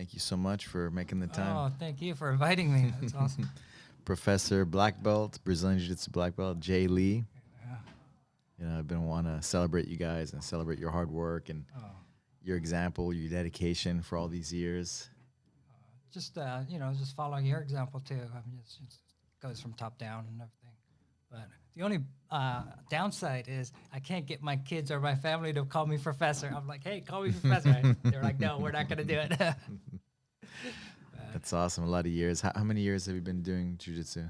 Thank you so much for making the time. Oh, thank you for inviting me. That's awesome. Professor Black Belt, Brazilian Jiu-Jitsu Black Belt, Jay Lee. Yeah. I've been wanting to celebrate you guys and celebrate your hard work and Oh. your example, your dedication for all these years. Just just following your example too. I mean, it goes from top down and everything. But the only downside is I can't get my kids or my family to call me professor. I'm like, hey, call me professor. They're like, no, we're not gonna do it. That's awesome. A lot of years. How many years have you been doing jiu-jitsu?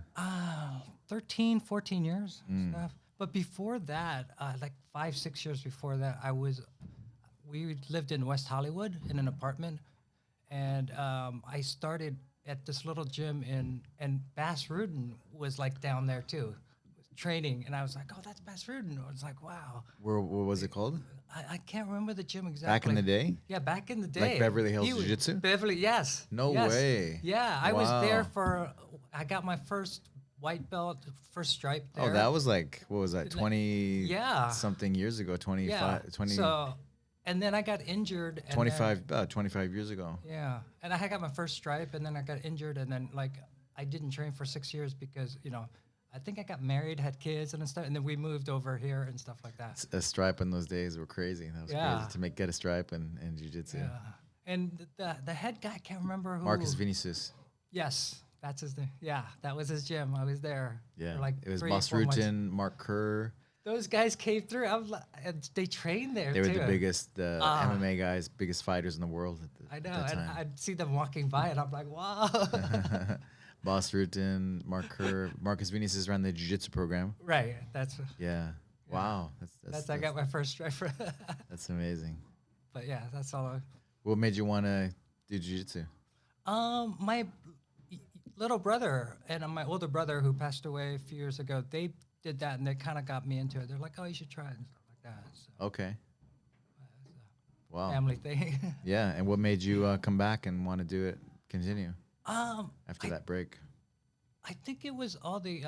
13, 14 years and stuff. But before that, like 5, 6 years before that, we lived in West Hollywood in an apartment, and I started at this little gym and Bass Rudin was like down there too, training, and I was like, oh, that's Bass Rudin. I was like, wow. What was it called? I can't remember the gym exactly. Back in the day? Yeah, back in the day. Like Beverly Hills Jiu-Jitsu? Beverly, yes. No yes. way. Yeah, I was there Wow. I got my first white belt, first stripe there. Oh, that was like, what was that, 20 Yeah. something years ago, 25, yeah. 20, So, and then I got injured. And 25, 25 years ago. yeah, and I got my first stripe, and then I got injured, and then like I didn't train for 6 years because I think I got married, had kids and stuff, and then we moved over here and stuff like that. A stripe in those days were crazy. That was Yeah. crazy to get a stripe in jiu-jitsu. Yeah, and the head guy, I can't remember who. Marcus Vinicius. Yes, that's his name. Yeah, that was his gym. I was there. Yeah. For like It was 3, Boss 4 months. Rutin, Mark Kerr. Those guys came through. And they trained there They were too. the biggest MMA guys, biggest fighters in the world I know, that and time. I'd see them walking by, and I'm like, wow. Boss Rutin, Mark Kerr, Marcus Vinicius ran the jiu-jitsu program. Right, that's Yeah. Wow. I got my first stripe. That's amazing. But yeah, that's all. What made you want to do jiu-jitsu? My little brother and my older brother who passed away a few years ago, they did that, and they kind of got me into it. They're like, oh, you should try it and stuff like that. So Okay. Wow. family thing. Yeah. And what made you come back and want to do it, continue after I that break? I think it was all the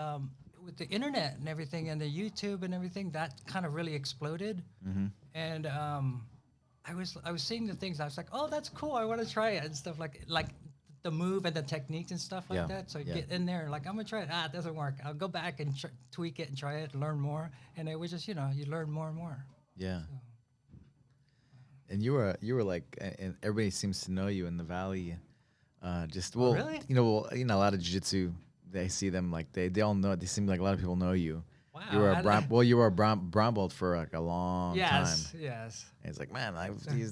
with the internet and everything and the YouTube and everything that kind of really exploded. Mm-hmm. And I was seeing the things. I was like, oh, that's cool. I want to try it and stuff like the move and the techniques and stuff like Yeah, that. So yeah. get in there and like I'm gonna try it. It doesn't work. I'll go back and tweak it and try it and learn more. And it was just you learn more and more. Yeah. So, And you were like, and everybody seems to know you in the valley. Just well, really? a lot of jiu-jitsu. They see them like they all know. They seem like a lot of people know you. wow. You were you were a brown belt for like a long yes. time. Yes. And it's like, man,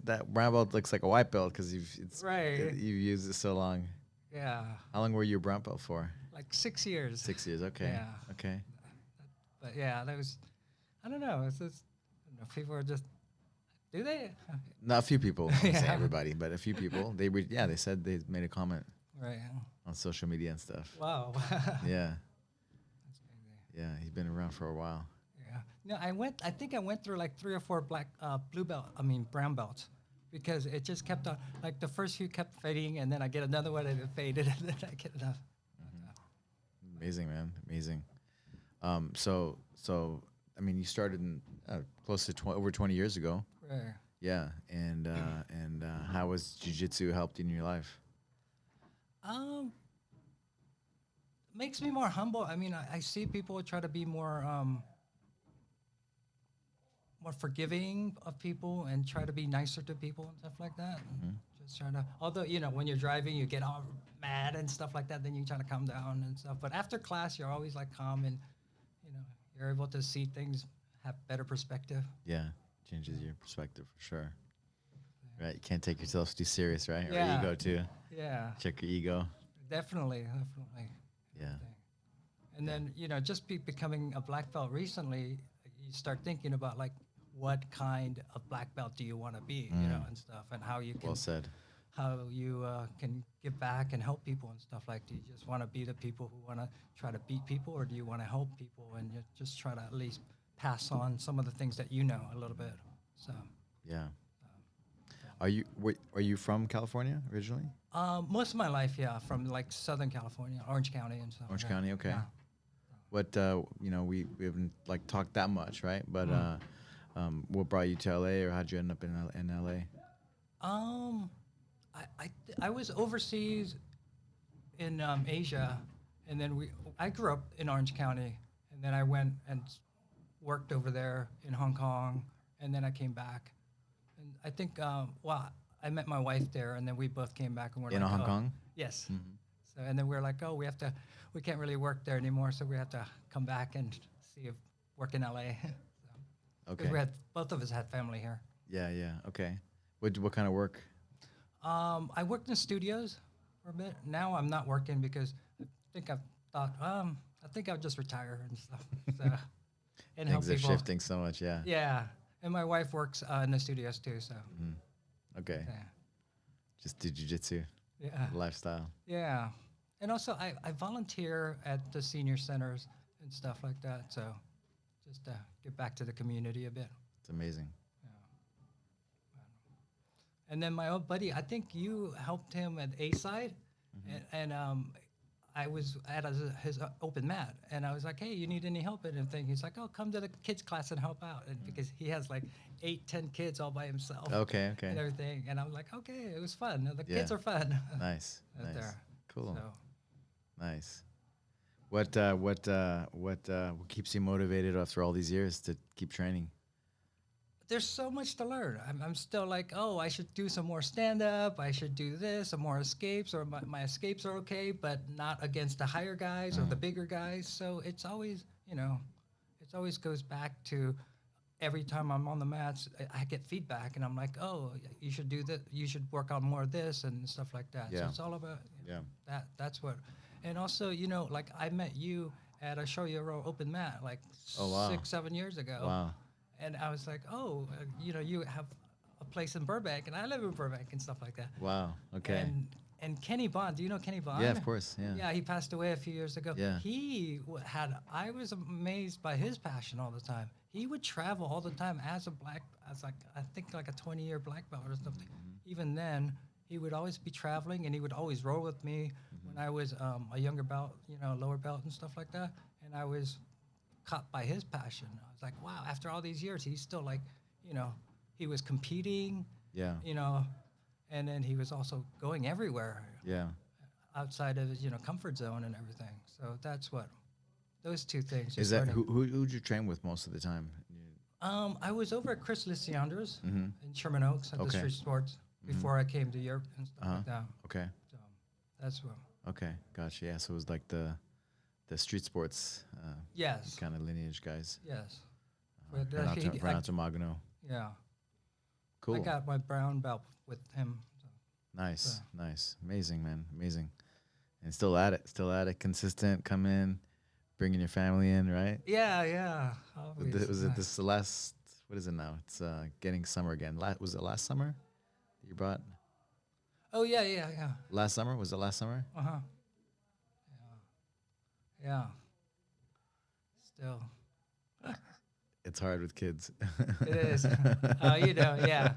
that brown belt looks like a white belt because Right. you've used it so long. Yeah. How long were you a brown belt for? Like 6 years. 6 years. Okay. Yeah. Okay. But yeah, that was. I don't know. It's just people are just. Do they? Not a few people. I'm Yeah. saying everybody, but a few people. They said they made a comment Right. on social media and stuff. Wow. Yeah. That's crazy. Yeah. He's been around for a while. Yeah. No, I think I went through like 3 or 4 brown belts, because it just kept on. Like the first few kept fading, and then I get another one and it faded, and then I get another. Amazing, man. Amazing. So I mean, you started in close to over 20 years ago. Right. Yeah. And how has jiu-jitsu helped in your life? Makes me more humble. I mean, I see people try to be more forgiving of people and try to be nicer to people and stuff like that. Just trying to, although when you're driving, you get all mad and stuff like that. Then you try to calm down and stuff. But after class, you're always like calm and you're able to see things, have better perspective. Yeah. Changes your perspective for sure. Right. You can't take yourself too serious, right? Yeah. Or ego too. Yeah, Check your ego. definitely. Yeah. And then, just becoming a black belt recently, you start thinking about like what kind of black belt do you want to be, and stuff, and how you can Well said. how you can give back and help people and stuff like. Do you just want to be the people who want to try to beat people, or do you want to help people and just try to at least pass on some of the things that you know a little bit? So. Yeah. Are you from California originally? Most of my life, yeah, from like Southern California, Orange County and stuff. Orange like that. County, okay. Yeah. What we haven't like talked that much, right? But what brought you to LA, or how'd you end up in LA? I was overseas in Asia, and then I grew up in Orange County, and then I went and worked over there in Hong Kong, and then I came back, and I think well, I met my wife there, and then we both came back, and we're In like, Hong oh, Kong? yes. Mm-hmm. So and then we're like, oh, we can't really work there anymore, so we have to come back and see if work in LA. So, 'cause Okay. we had both of us had family here. Yeah, yeah. Okay. What kind of work? I worked in studios for a bit. Now I'm not working because I think I've thought, I think I'll just retire and stuff. So, and help Things are people. shifting so much. Yeah. Yeah, and my wife works in the studios too. So, Okay. yeah, Just do jujitsu yeah, lifestyle. yeah. And also, I volunteer at the senior centers and stuff like that. So, just to get back to the community a bit. It's amazing. And then my old buddy, I think you helped him at Açai, and I was at his open mat, and I was like, "Hey, you need any help and anything?" He's like, "Oh, come to the kids class and help out," and because he has like 8, 10 kids all by himself. Okay. Okay. And everything, and I'm like, "Okay, it was fun. The Yeah. kids are fun." Nice. out Nice. there. Cool. So, Nice. What keeps you motivated after all these years to keep training? there's so much to learn. I'm still like, oh, I should do some more stand up. I should do this, some more escapes, or my escapes are okay, but not against the higher guys or the bigger guys. So it's always, it always goes back to every time I'm on the mats, I get feedback, and I'm like, oh, you should do that. You should work on more of this and stuff like that. So Yeah. it's all about Yeah. That's what, and also, like I met you at a Show Your Open Mat like Oh, wow. 6, 7 years ago. Wow. And I was like, oh, you have a place in Burbank, and I live in Burbank and stuff like that. Wow. Okay. And Kenny Bond, do you know Kenny Bond? Yeah, of course. Yeah. Yeah, he passed away a few years ago. Yeah. I was amazed by his passion all the time. He would travel all the time as I think like a 20-year black belt or something. Even then, he would always be traveling, and he would always roll with me when I was a younger belt, lower belt and stuff like that. And I was caught by his passion. I was like, wow, after all these years, he's still like, he was competing, Yeah. and then he was also going everywhere Yeah. outside of his, comfort zone and everything. So that's what those two things. Is just that learning. who'd you train with most of the time? I was over at Chris Lysiander's in Sherman Oaks at the Okay. Street Sports before I came to Europe and stuff like that. Okay. So that's what. Okay. Gotcha. Yeah. So it was like the street sports Yes. kind of lineage guys. Yes. Renato Magno. Yeah. Cool. I got my brown belt with him. So. Nice. Nice. Amazing, man. Amazing. And still at it. Still at it. Consistent. Come in. Bringing your family in, right? Yeah, yeah. Was it this last? What is it now? It's getting summer again. Was it last summer? You brought Oh yeah, yeah, yeah. last summer? Was it last summer? Yeah. Yeah. Still, It's hard with kids. it is. Yeah.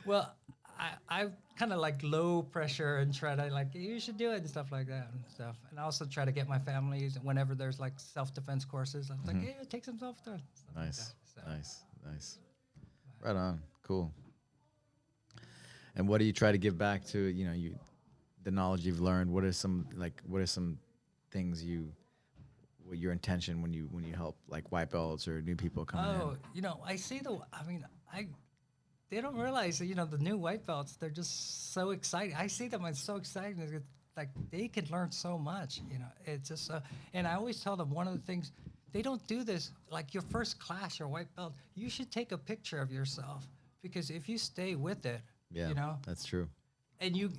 Well, I kind of like low pressure and try to like you should do it and stuff like that and stuff. And I also try to get my families whenever there's like self-defense courses. I'm like, yeah, take some self-defense. stuff like Nice, that. So, nice. Right on. Cool. And what do you try to give back to the knowledge you've learned? What are some things what your intention when you help like white belts or new people coming in? I see they don't realize that, the new white belts, they're just so excited. I see them, it's so exciting. It's like they can learn so much, it's just, and I always tell them one of the things, they don't do this, like your first class, your white belt, you should take a picture of yourself, because if you stay with it, that's true. and you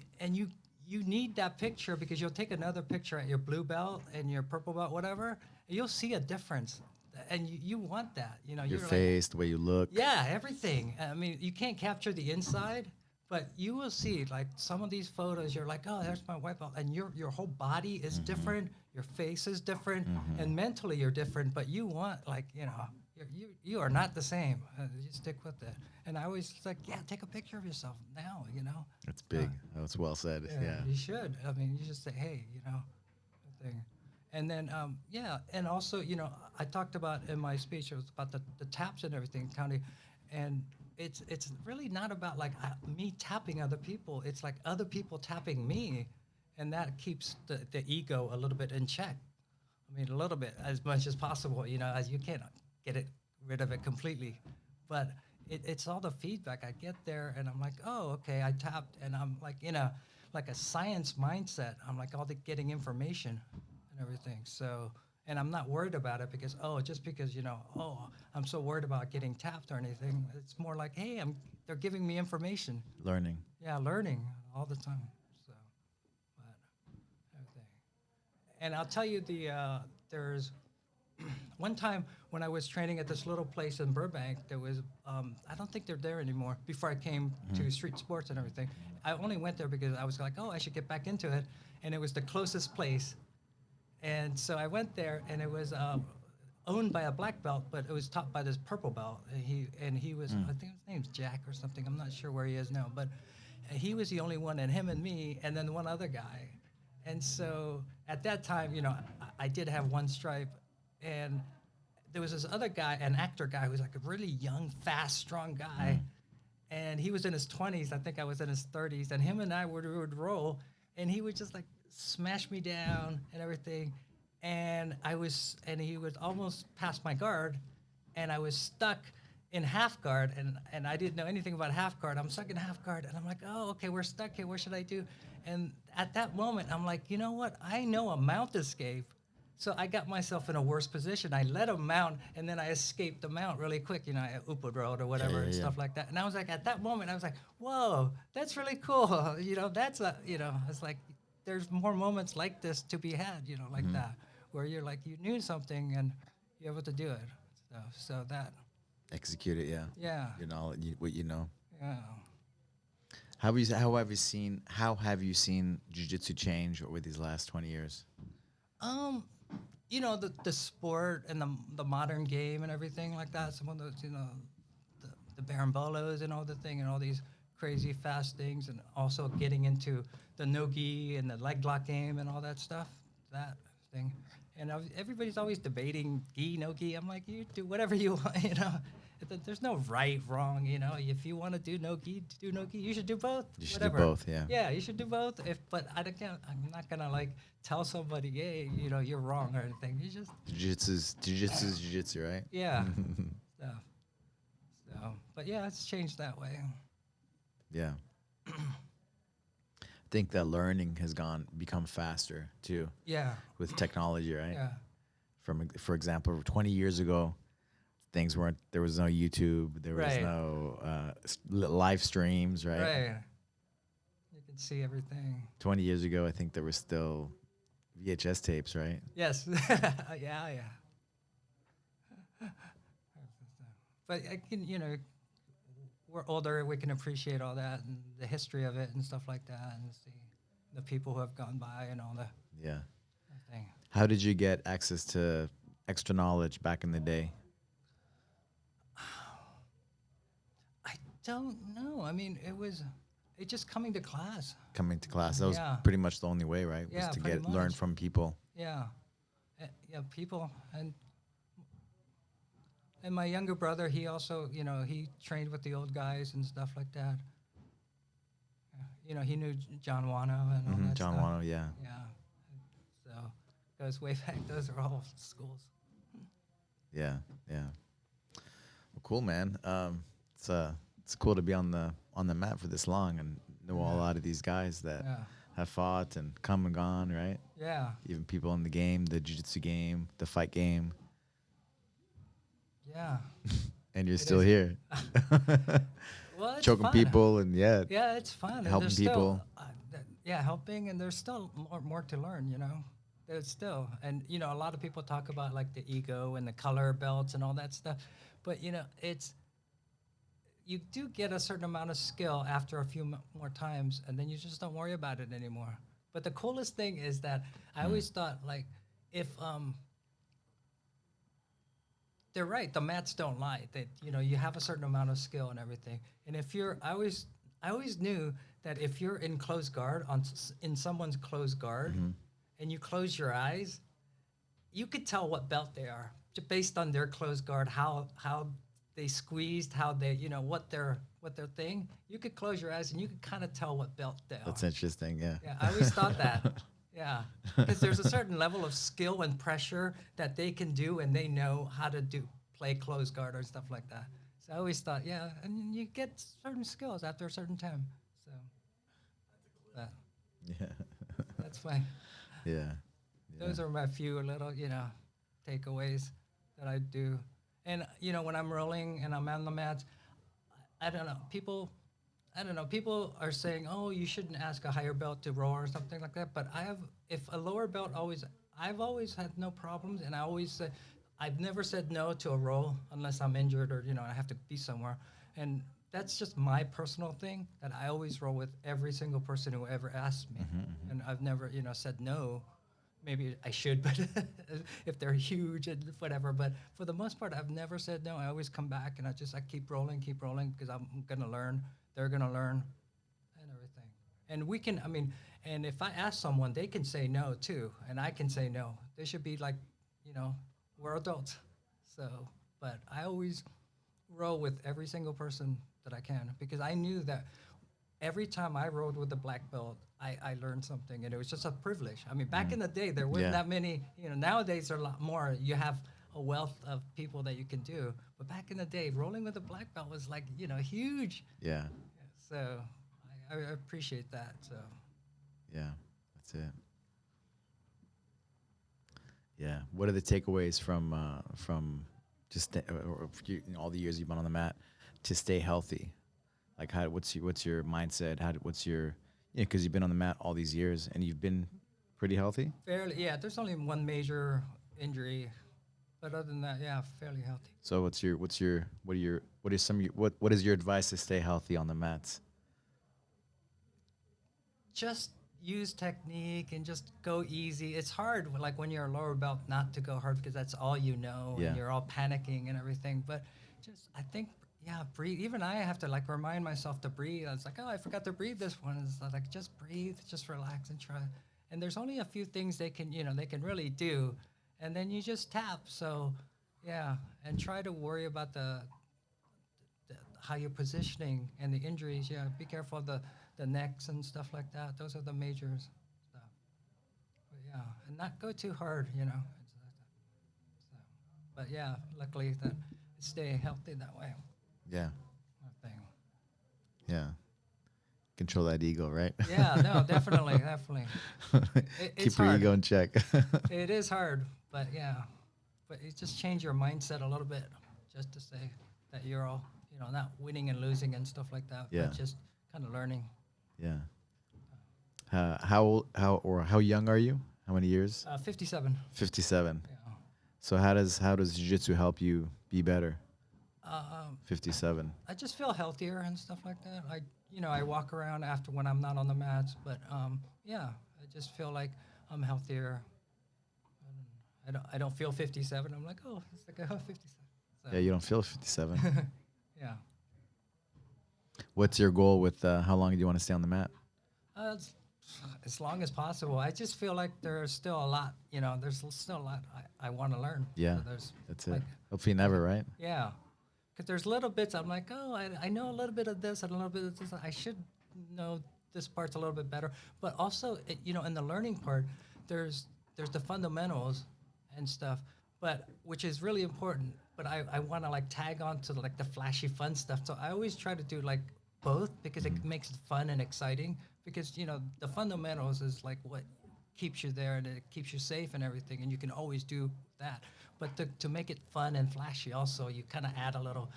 need that picture, because you'll take another picture at your blue belt and your purple belt, whatever, and you'll see a difference. And you want that, Your you're face, the way you look. yeah, everything. I mean, you can't capture the inside, but you will see, like, some of these photos, you're like, oh, there's my white belt. And your whole body is different, your face is different, and mentally you're different, but you want, like, you are not the same. You stick with it. And I always like, yeah, take a picture of yourself now, That's big. That's well said. Yeah. You should. I mean, you just say, hey, thing. And then, and also, I talked about in my speech, it was about the taps and everything, county. and it's really not about like me tapping other people. It's like other people tapping me, and that keeps the ego a little bit in check. I mean, a little bit, as much as possible, as you can't get it rid of it completely. But it's all the feedback. I get there and I'm like, oh, okay, I tapped, and I'm like in a science mindset. I'm like all the getting information and everything. So, and I'm not worried about it because, oh, just because, oh, I'm so worried about getting tapped or anything. It's more like, hey, they're giving me information. Learning. Yeah, learning all the time. So, but everything. And I'll tell you there's one time when I was training at this little place in Burbank, there was I don't think they're there anymore. Before I came to street sports and everything, I only went there because I was like, oh, I should get back into it, and it was the closest place. And so I went there, and it was owned by a black belt, but it was taught by this purple belt. And he was, I think his name's Jack or something. I'm not sure where he is now, but he was the only one, and him and me, and then one other guy. And so at that time, I did have one stripe, and there was this other guy, an actor guy, who was like a really young, fast, strong guy, and he was in his 20s. I think I was in his 30s, and him and I would roll, and he would just like smash me down and everything, and he was almost past my guard, and I was stuck in half guard, and I didn't know anything about half guard. I'm stuck in half guard, and I'm like, oh, okay, we're stuck here. What should I do? And at that moment, I'm like, you know what? I know a mount escape. So I got myself in a worse position. I let him mount, and then I escaped the mount really quick, I Upa road or whatever and stuff like that. And I was like, at that moment, I was like, whoa, that's really cool. It's like there's more moments like this to be had, like that, where you're like, you knew something and you're able to do it. So that. Execute it, yeah. Yeah. Your knowledge, what you know. Yeah. How have you seen jiu-jitsu change over these last 20 years? The sport and the modern game and everything like that. Some of those, the barambolos and all the thing and all these crazy fast things, and also getting into the no-gi and the leg lock game and all that stuff, that thing. And everybody's always debating gi, no-gi. I'm like, you do whatever you want, There's no right, wrong, If you want to do no-gi, do no-gi. You should do both. You should whatever. do both, yeah. Yeah, you should do both. But I'm not gonna like tell somebody, hey, you're wrong or anything. You just Jiu-jitsu's jiu-jitsu, right? yeah. So, but yeah, it's changed that way. Yeah. I think that learning has become faster too. Yeah. With technology, right? Yeah. For example, 20 years ago, there was no YouTube, there was no live streams, right? Right. You can see everything. 20 years ago, I think there was still VHS tapes, right? Yes. Yeah. But I can, we're older, we can appreciate all that and the history of it and stuff like that, and see the people who have gone by and all that. Yeah. Thing. How did you get access to extra knowledge back in the day? I don't know. I mean, it just coming to class. Coming to class, that was pretty much the only way, right? Yeah, was to learn from people. Yeah. People and my younger brother, he also, he trained with the old guys and stuff like that. He knew John Wano and all that John stuff. Wano, yeah. Yeah. So goes way back. Those are all schools. Yeah. Well, cool, man. It's cool to be on the mat for this long and know a lot of these guys that have fought and come and gone, right? Yeah. Even people in the game, the jiu-jitsu game, the fight game. Yeah. And you're still here. Well, it's choking fun. people and Yeah, it's fun. helping people. Helping, and there's still more to learn. There's still, and a lot of people talk about like the ego and the color belts and all that stuff, but it's you do get a certain amount of skill after a few more times, and then you just don't worry about it anymore. But the coolest thing is that I always thought, like, if they're right, the mats don't lie. That you have a certain amount of skill and everything. And if I always knew that if you're in closed guard in someone's closed guard, and you close your eyes, you could tell what belt they are just based on their closed guard. How they squeezed how they, what their thing. You could close your eyes and you could kind of tell what belt they are. That's interesting. Yeah. Yeah, I always thought that. Yeah, because there's a certain level of skill and pressure that they can do, and they know how to play close guard or stuff like that. So I always thought, yeah, and you get certain skills after a certain time. So that, Yeah. that's fine. Yeah. Those are my few little, takeaways that I do. And when I'm rolling and I'm on the mats, I don't know. People are saying, "Oh, you shouldn't ask a higher belt to roll or something like that." But if a lower belt I've always had no problems, and I've never said no to a roll unless I'm injured or I have to be somewhere, and that's just my personal thing that I always roll with every single person who ever asks me, and I've never said no. Maybe I should, but if they're huge and whatever. But for the most part, I've never said no. I always come back and I keep rolling because I'm gonna learn. They're gonna learn, and everything. And and if I ask someone, they can say no too, and I can say no. They should be like, we're adults. So, but I always roll with every single person that I can because I knew that every time I rode with a black belt, I learned something, and it was just a privilege. I mean, back in the day, there weren't that many. Nowadays there are a lot more. You have a wealth of people that you can do, but back in the day, rolling with a black belt was like huge. Yeah. So I appreciate that. So Yeah. That's it. Yeah. What are the takeaways from just all the years you've been on the mat to stay healthy? Like, what's your mindset? What's your because you've been on the mat all these years and you've been pretty healthy. fairly, yeah. There's only one major injury, but other than that, yeah, fairly healthy. So what is your advice to stay healthy on the mats? Just use technique and just go easy. It's hard, like when you're a lower belt, not to go hard because that's all you know, Yeah. and you're all panicking and everything. But just, I think, yeah, breathe. Even I have to like remind myself to breathe. It's like, oh, I forgot to breathe this one. It's like, just breathe, just relax and try. And there's only a few things they can really do, and then you just tap. So, yeah, and try to worry about how you're positioning and the injuries. Yeah, be careful of the necks and stuff like that. Those are the major stuff. But yeah, and not go too hard, It's like that. So, but yeah, luckily that stay healthy that way. Yeah. I think. Yeah. Control that ego, right? Yeah, no, definitely, definitely. It's Keep your hard. ego in check. It is hard, but yeah, but it just change your mindset a little bit, just to say that you're all, not winning and losing and stuff like that, Yeah. but just kind of learning. Yeah. How young are you? How many years? 57. 57. Yeah. So how does jiu-jitsu help you be better? Um, 57. I just feel healthier and stuff like that. I walk around after when I'm not on the mats, but yeah, I just feel like I'm healthier. I don't feel 57. I'm like, oh, it's like 57. So, Yeah, you don't feel 57. yeah. What's your goal with how long do you want to stay on the mat? As long as possible. I just feel like there's still a lot. There's still a lot I want to learn. Yeah, So there's that's it. like, Hopefully never, right? yeah. Because there's little bits I'm like, oh, I know a little bit of this and a little bit of this. I should know this part's a little bit better. But also, in the learning part, there's the fundamentals and stuff, but which is really important. But I want to like tag on to like the flashy fun stuff. So I always try to do like both because it makes it fun and exciting. Because the fundamentals is like what keeps you there and it keeps you safe and everything, and you can always do that. But to make it fun and flashy, also you kind of add a little,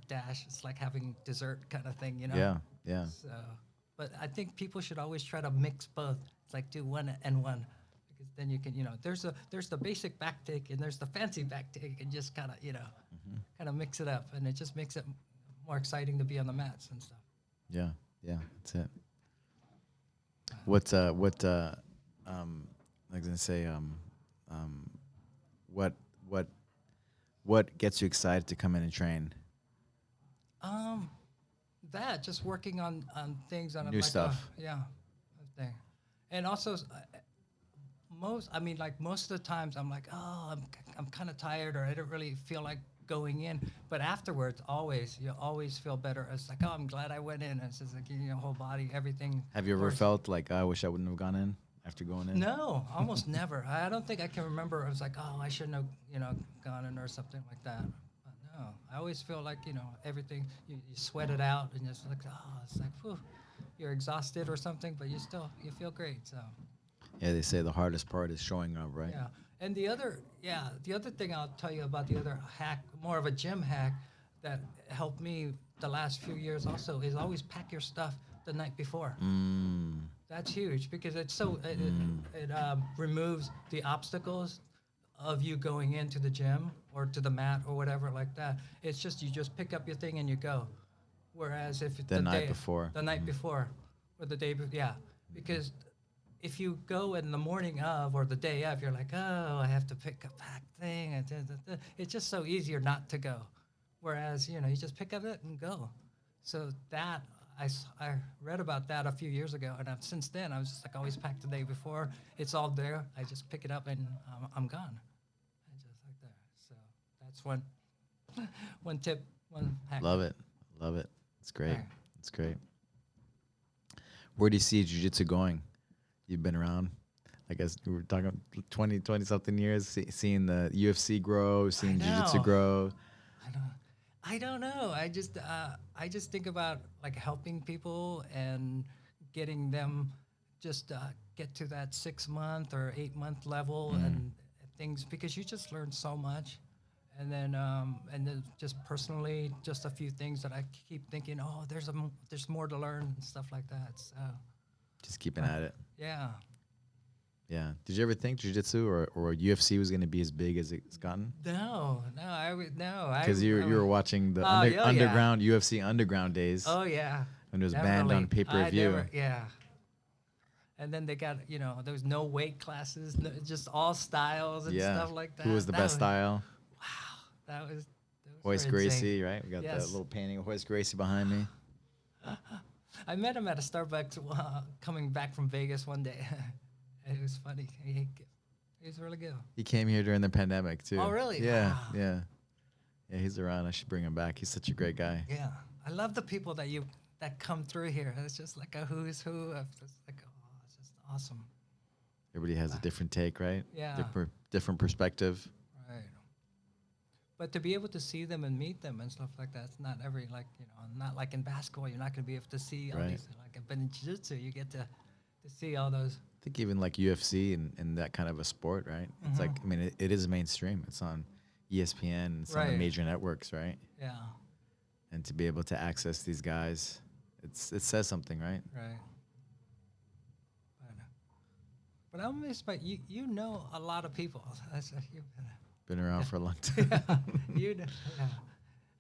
dash. It's like having dessert kind of thing, Yeah, yeah. So, but I think people should always try to mix both. It's like do one and one, because then you can, there's the basic back take and there's the fancy back take, and just kind of, kind of mix it up, and it just makes it more exciting to be on the mats and stuff. Yeah, yeah, that's it. I was gonna say, what gets you excited to come in and train? Um, that just working on things on New stuff. Yeah, that thing, and also most of the times I'm like, oh, I'm kind of tired, or I don't really feel like going in, but afterwards, you always feel better. It's like, oh, I'm glad I went in. It's just like your whole body, everything. Have you ever felt like I wish I wouldn't have gone in after going in? No, almost never. I don't think I can remember. I was like, oh, I shouldn't have, gone in or something like that. But no, I always feel like, everything, you sweat it out and it's like, oh, it's like, whew, you're exhausted or something, but you feel great. So, Yeah, they say the hardest part is showing up, right? yeah. And the other thing I'll tell you about the other hack, more of a gym hack that helped me the last few years also is always pack your stuff the night before. That's huge because it removes the obstacles of you going into the gym or to the mat or whatever like that. It's just you just pick up your thing and you go. Whereas if The night before. the night before, or the day before, yeah, because if you go in the morning of or the day of, you're like, oh, I have to pick a pack thing. And it's just so easier not to go. Whereas you just pick up it and go. So that I read about that a few years ago, and since then I was just like always packed the day before. It's all there. I just pick it up and I'm gone. And just like that. So that's one tip, one hack. Love it. Love it. It's great. Right. It's great. Where do you see jiu-jitsu going? You've been around, I guess we were talking 20 something years, seeing the UFC grow, seeing jiu-jitsu know. grow. I don't know. I just think about like helping people and getting them just get to that 6-month or 8-month level and things because you just learn so much. And then just personally, just a few things that I keep thinking, oh, there's more to learn and stuff like that. So Just keeping at it. yeah. Yeah. Did you ever think jiu-jitsu or UFC was going to be as big as it's gotten? No, I would no. Because you were watching the yeah. underground UFC underground days Oh yeah. when it was banned on Definitely. pay-per-view. Yeah. And then they got, there was no weight classes, just all styles and Yeah. stuff like that. Who was the best style? That was Hoist were insane. Gracie, right? We got that Yes. little painting of Hoist Gracie behind me. I met him at a Starbucks coming back from Vegas one day. It was funny. He was really good. He came here during the pandemic too. Oh, really? Yeah, Wow. yeah. Yeah, he's around. I should bring him back. He's such a great guy. Yeah. I love the people that come through here. It's just like a who's who. It's just like, oh, it's just awesome. Everybody has a different take, right? Yeah. Different perspective. Right. But to be able to see them and meet them and stuff like that, it's not not like in basketball, you're not going to be able to see all Right. these. But in jiu-jitsu, you get to see all those. I think even like UFC and that kind of a sport, right? It's like, I mean, it is mainstream. It's on ESPN. It's on the Right. major networks, right? Yeah. And to be able to access these guys, it says something, right? Right. But I'm amazed by you. You know a lot of people. Been around for a long time. Yeah.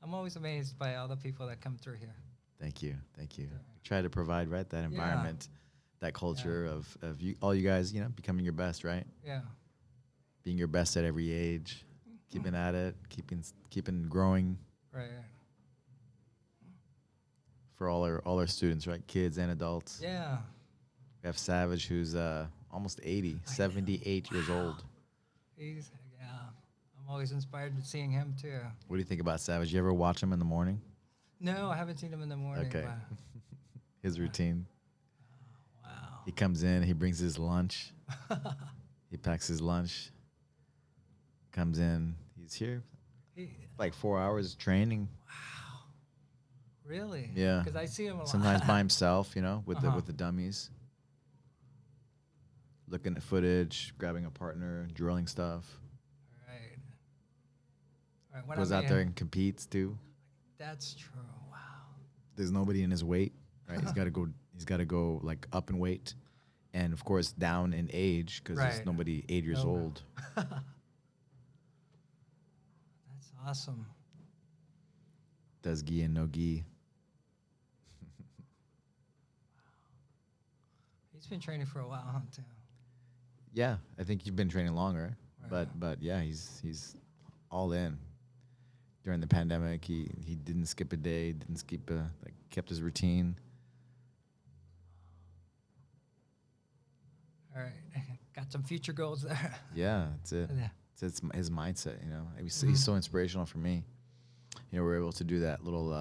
I'm always amazed by all the people that come through here. Thank you. Try to provide, right, that environment, that culture of you, all you guys, becoming your best, right? Yeah. Being your best at every age, keeping at it, keeping growing Right. for all our students, right? Kids and adults. Yeah. We have Savage, who's almost 80, 78 years old. I'm always inspired with seeing him too. What do you think about Savage? You ever watch him in the morning? No, I haven't seen him in the morning. Okay. But His routine. wow. He comes in, he brings his lunch. He packs his lunch. Comes in, he's here like 4 hours training. Really? Yeah. Because I see him a lot. Sometimes by himself, with the dummies. Looking at footage, grabbing a partner, drilling stuff. Right. Right. When Goes I out met there him- and competes too. That's true. Wow. There's nobody in his weight, right? He's got to go like up in weight, and of course down in age because there's Right. nobody 8 years No. old. That's awesome. Does gi and no gi. He's been training for a while, huh, too. Yeah, I think you've been training longer, Right. but yeah, he's all in. During the pandemic, he didn't skip a day, kept his routine. All right. Got some future goals there. Yeah, that's it. Yeah. It's his mindset, He's so inspirational for me. You know, we're able to do that little.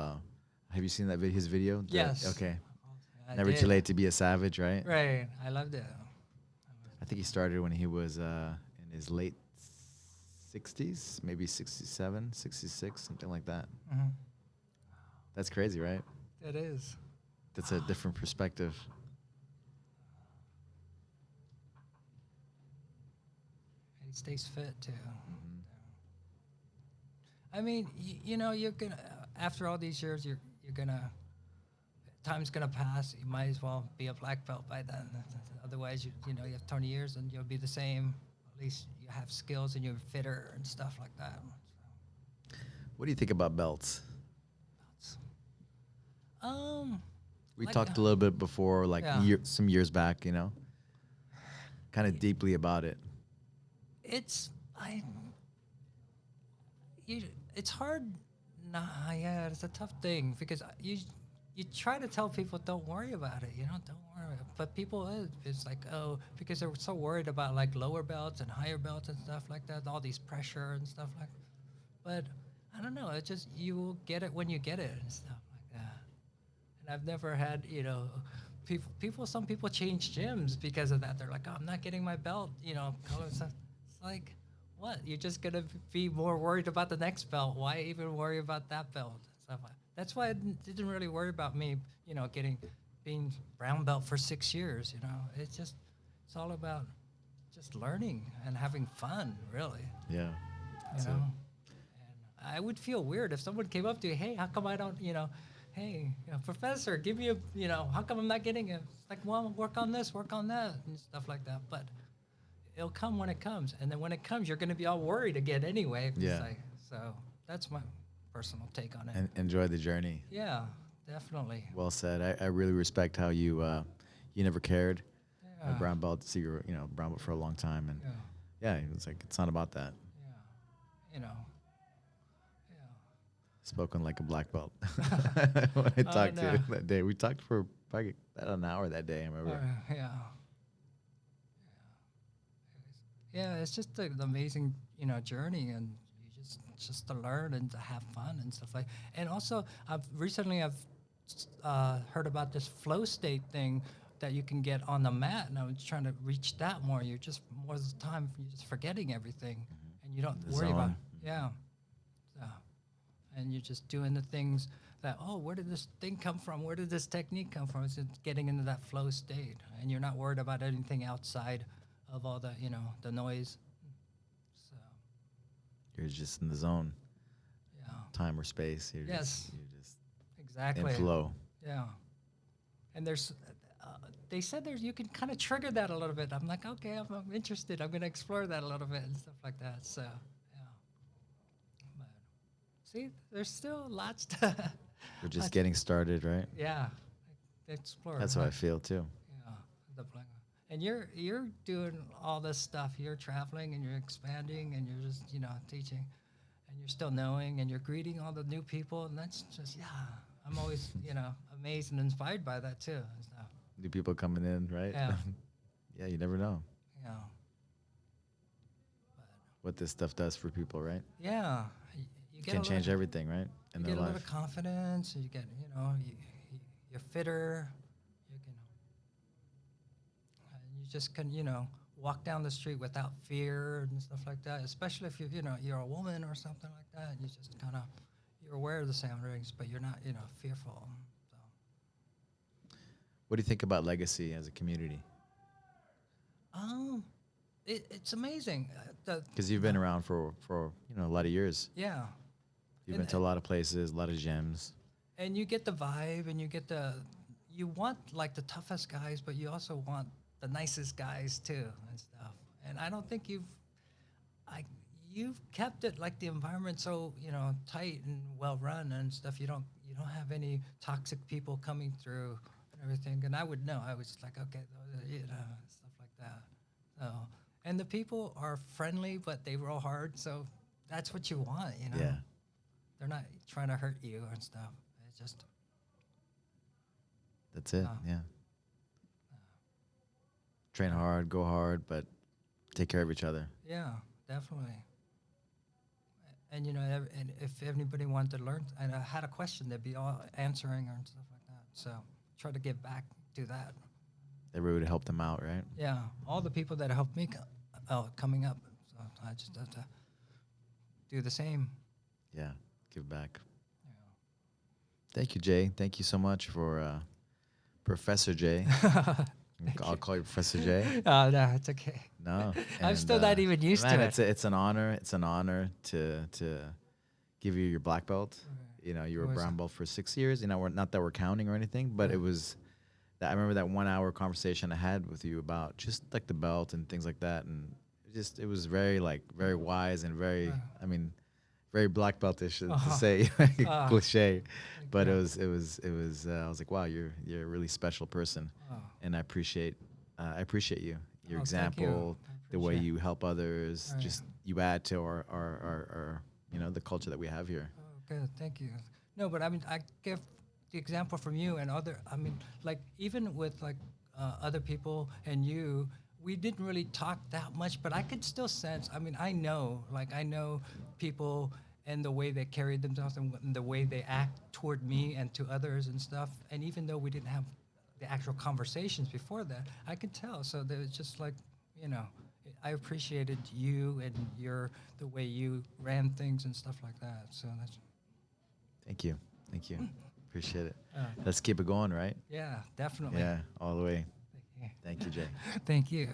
Have you seen that his video? Yes. Okay. I Never did. too late to be a savage, right? Right. I loved it. I think he started when he was in his late 60s, maybe 67, 66, something like that. Hmm. That's crazy, right? It is. That's a different perspective. He stays fit too. Hmm. I mean, you know, you're gonna after all these years, you're gonna time's gonna pass. You might as well be a black belt by then. Otherwise, you know you have 20 years and you'll be the same. At least you have skills and you're fitter and stuff like that. What do you think about belts? So, um, We like, talked a little bit before, like yeah. some years back, you know, kind of deeply about it. it's I you it's hard. Nah, yeah, it's a tough thing because you try to tell people don't worry about it, you know, don't worry. But people it's like oh because they're so worried about like lower belts and higher belts and stuff like that, all these pressure and stuff like. But I don't know. It's just you will get it when you get it and stuff like that. And I've never had you know. Some people change gyms because of that. They're like, oh, I'm not getting my belt, you know. It's like, what? You're just gonna be more worried about the next belt. Why even worry about that belt? Stuff like. That's why I didn't really worry about me, you know, being brown belt for 6 years. You know, it's all about just learning and having fun, really. Yeah. You So know, and I would feel weird if someone came up to you, hey, how come I don't, you know, hey, you know, professor, give me a, you know, how come I'm not getting it? It's like, well, work on this, work on that, and stuff like that. But it'll come when it comes, and then when it comes, you're going to be all worried again anyway. It's Yeah. like, so that's my personal take on it. and enjoy the journey. Yeah, definitely. Well said. I really respect how you never cared. A Yeah, brown belt, so you were, you know, brown belt for a long time, and yeah, yeah, it's like it's not about that. yeah. You know, Spoken like a black belt. When I Oh, talked to no. you that day, we talked for probably about an hour that day. I remember. yeah. Yeah, it's just an amazing, you know, journey, and you just to learn and to have fun and stuff like. And also, I've recently heard about this flow state thing that you can get on the mat, and I was trying to reach that more. You're just more of the time you're just forgetting everything, and you don't The worry about zone. yeah, so, and you're just doing the things that where did this thing come from? Where did this technique come from? It's just getting into that flow state, and you're not worried about anything outside of all the the noise. So You're just in the zone, yeah, time or space. yes, You're just exactly. in flow. Yeah, and they said there's you can kind of trigger that a little bit. I'm like, okay, I'm interested. I'm gonna explore that a little bit and stuff like that. So yeah, but see, there's still lots to We're just lots- getting started, right? yeah, explore. That's how I feel too. Yeah, the blank. And you're doing all this stuff. You're traveling and you're expanding and you're just teaching, and you're still knowing and you're greeting all the new people, and that's just I'm always amazed and inspired by that too. And stuff. New people coming in, right? Yeah, Yeah, you never know yeah, but what this stuff does for people, right? yeah. You It get can a change little, everything, right? In you their get a life. little confidence. And you get you're fitter. You can and you just can walk down the street without fear and stuff like that, especially if you're a woman or something like that, and you just kind of you're aware of the sound rings, but you're not fearful. So What do you think about legacy as a community? um it's amazing. Because you've been around for a lot of years. Yeah, You've and been to a lot of places, a lot of gyms. and you get the vibe, and you want like the toughest guys, but you also want the nicest guys too and stuff. And I don't think you've kept it like the environment so tight and well run and stuff. You don't have any toxic people coming through and everything. And I would know. I was like, okay, stuff like that. So and the people are friendly, but they roll hard. So that's what you want, Yeah, They're not trying to hurt you and stuff. It's just that's it. Oh. Yeah. Train hard, go hard, but take care of each other. yeah, definitely. And and if anybody wanted to learn and I had a question, they'd be all answering and stuff like that. So try to give back to that. Everybody would help them out, right? Yeah, all the people that helped me coming up. So I just have to do the same. Yeah, give back. Yeah. Thank you, Jay. Thank you so much for Professor Jay. I'll call you Professor Jay. Oh, no, it's okay. No, I'm still not even used man, to it. it's an honor. It's an honor to give you your black belt. You know, you were a brown belt for 6 years. You know, we're not that we're counting or anything, but it was that I remember that 1 hour conversation I had with you about just like the belt and things like that, and it was very very wise and very I mean very black beltish to say cliche, but it was I was like, wow, you're a really special person, and I appreciate you, your example, the way you help others, just you add to our the culture that we have here. Oh, good. Thank you. No, but I mean, I give the example from you and other. I mean, like even with like other people and you, we didn't really talk that much, but I could still sense. I mean, I know people and the way they carry themselves and the way they act toward me and to others and stuff. And even though we didn't have the actual conversations before that, I could tell. So there was just like, I appreciated you and the way you ran things and stuff like that. So that's. Thank you. Appreciate it. Let's keep it going, right? Yeah, definitely. Yeah, all the way. Thank you, Jay. Thank you.